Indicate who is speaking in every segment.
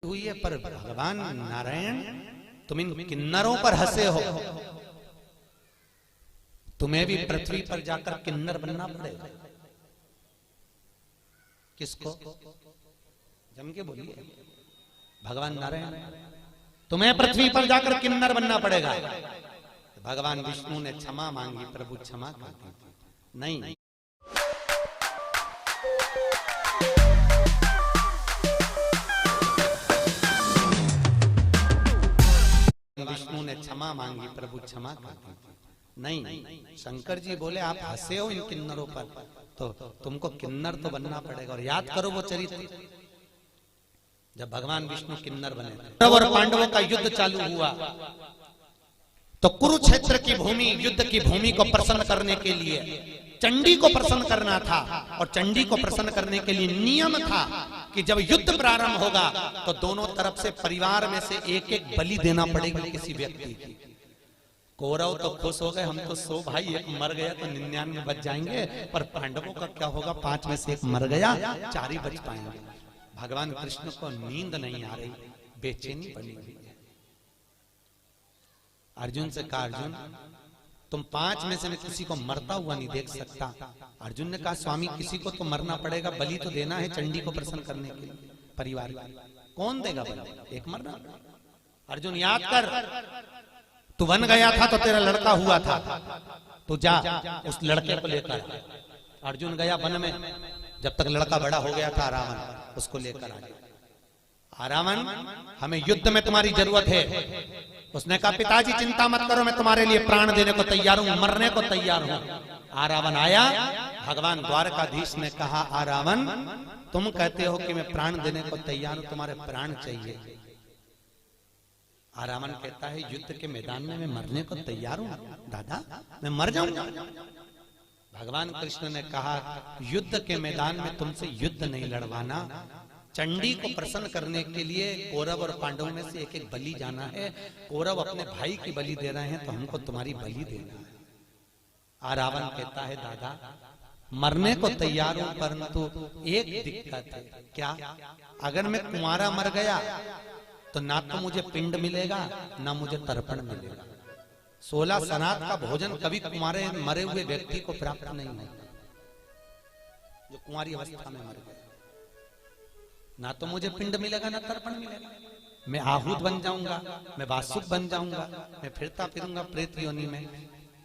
Speaker 1: हुई है, पर भगवान नारायण तुम इन किन्नरों पर हंसे हो, तुम्हें भी पृथ्वी पर जाकर किन्नर बनना पड़ेगा। किसको? जम के बोलिए। भगवान नारायण, तुम्हें पृथ्वी पर जाकर किन्नर बनना पड़ेगा। भगवान विष्णु ने क्षमा मांगी, प्रभु क्षमा कर दी। नहीं, विष्णु ने क्षमा मांगी, प्रभु क्षमा कर दी। नहीं, शंकर जी बोले आप हंसे हो इन किन्नरों पर, तो तुमको किन्नर तो बनना पड़ेगा। और याद करो वो चरित्र, जब भगवान विष्णु किन्नर बने थे और पांडवों का युद्ध चालू हुआ, तो कुरुक्षेत्र की भूमि, युद्ध की भूमि को प्रसन्न करने के लिए चंडी को प्रसन्न करना था। और चंडी को प्रसन्न करने के लिए नियम था कि जब युद्ध प्रारंभ होगा तो दोनों तरफ से परिवार में से एक एक बलि देना पड़ेगा किसी व्यक्ति की। कौरव तो खुश हो गए, हम तो 100 भाई, एक मर गया तो 99 बच जाएंगे, पर पांडवों का क्या होगा, 5 में से एक मर गया, 4 ही बच पाएंगे। भगवान कृष्ण को नींद नहीं आ रही, बेचैनी बनी हुई है। अर्जुन से कहा, अर्जुन तुम 5 में से मैं किसी को मरता हुआ नहीं देख सकता। अर्जुन ने कहा, स्वामी किसी को तो मरना पड़ेगा, बलि तो देना है चंडी को प्रसन्न करने के लिए परिवार का। कौन देगा बलि? एक मरना। अर्जुन याद कर, तू बन गया था तो तेरा लड़का हुआ था, तो जा उस लड़के को लेकर। अर्जुन गया वन में, जब तक लड़का बड़ा हो गया था रावण, उसको लेकर आ गया। रावण, हमें युद्ध में तुम्हारी जरूरत है। उसने कहा, पिताजी चिंता मत करो, मैं तुम्हारे लिए प्राण देने को तैयार हूं, मरने को तैयार हूं। रावण आया, भगवान द्वारकाधीश ने कहा, रावण तुम कहते हो कि मैं प्राण देने को तैयार हूं, तुम्हारे प्राण चाहिए। रावण कहता है, युद्ध के मैदान में मैं मरने को तैयार हूं दादा, मैं मर जाऊंगा। भगवान कृष्ण ने कहा, युद्ध के मैदान में तुमसे युद्ध नहीं लड़वाना, चंडी को प्रसन्न करने के लिए कौरव और पांडवों में से एक एक बलि जाना है। कौरव अपने भाई की बलि दे रहे हैं, तो हमको तुम्हारी बलि देना है। रावण कहता है, दादा मरने को तैयार हूं, परंतु एक दिक्कत है। क्या? अगर मैं कुंवारा मर गया तो ना तो मुझे पिंड मिलेगा, ना मुझे तर्पण मिलेगा। 16 सनात का भोजन कभी कुंवारे मरे हुए व्यक्ति को प्राप्त नहीं होता, जो कुंवारी अवस्था में मर गया। ना तो मुझे पिंड मिलेगा, ना तर्पण मिलेगा। मैं आहूत बन जाऊंगा, मैं वासुक बन जाऊंगा, मैं फिरता फिरूंगा प्रेत योनि में,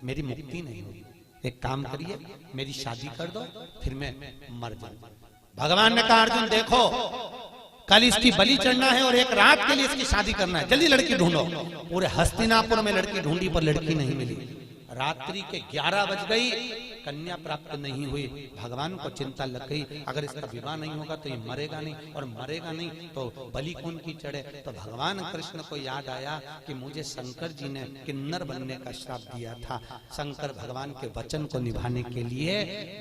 Speaker 1: मेरी मुक्ति नहीं होगी। एक काम करिए, मेरी शादी कर दो, फिर मैं मर जाऊंगा। भगवान ने कहा, अर्जुन देखो, कल इसकी बलि चढ़ना है और एक रात के लिए इसकी शादी करना है, जल्दी लड़की ढूंढो। पूरे हस्तिनापुर में लड़की ढूंढी, पर लड़की नहीं मिली। रात्रि के 11 बज गई, कन्या प्राप्त नहीं हुई। भगवान को चिंता लग गई, अगर इसका विवाह नहीं होगा तो ये मरेगा नहीं, और मरेगा नहीं तो बलि कौन की चढ़े। तो भगवान कृष्ण को याद आया कि मुझे शंकर जी ने किन्नर बनने का श्राप दिया था। शंकर भगवान के वचन को निभाने के लिए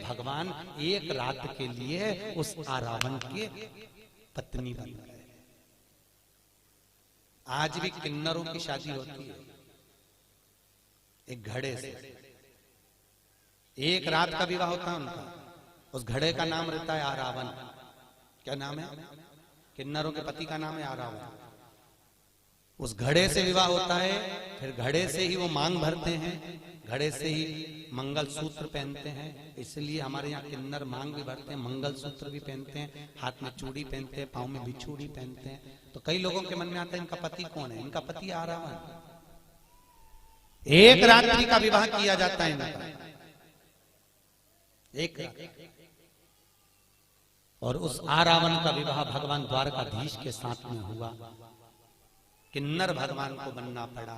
Speaker 1: भगवान एक रात के लिए उस रावण के पत्नी बन गए। आज भी किन्नरों की शादी होती है एक घड़े से, एक रात का विवाह होता है उनका। उस घड़े का नाम रहता है रावण। क्या नाम है? किन्नरों के पति का नाम है रावण। उस घड़े से विवाह होता है, फिर घड़े से ही वो मांग भरते हैं, घड़े से ही मंगल सूत्र पहनते हैं। इसलिए हमारे यहाँ किन्नर मांग भी भरते हैं, मंगल सूत्र भी पहनते हैं, हाथ में चूड़ी पहनते हैं, पाँव में बिछूड़ी पहनते हैं। तो कई लोगों के मन में आता है इनका पति कौन है? इनका पति रावण। एक रात्रि का विवाह किया जाता है इनका, एक रात। और उस रावण का विवाह भगवान द्वारकाधीश के साथ में हुआ। किन्नर भगवान को बनना पड़ा,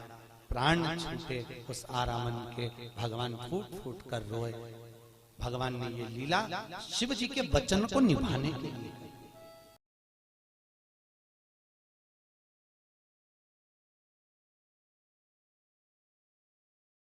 Speaker 1: प्राण छूटे उस रावण के। भगवान फूट फूट कर रोए। भगवान ने ये लीला शिव जी के वचन को निभाने के लिए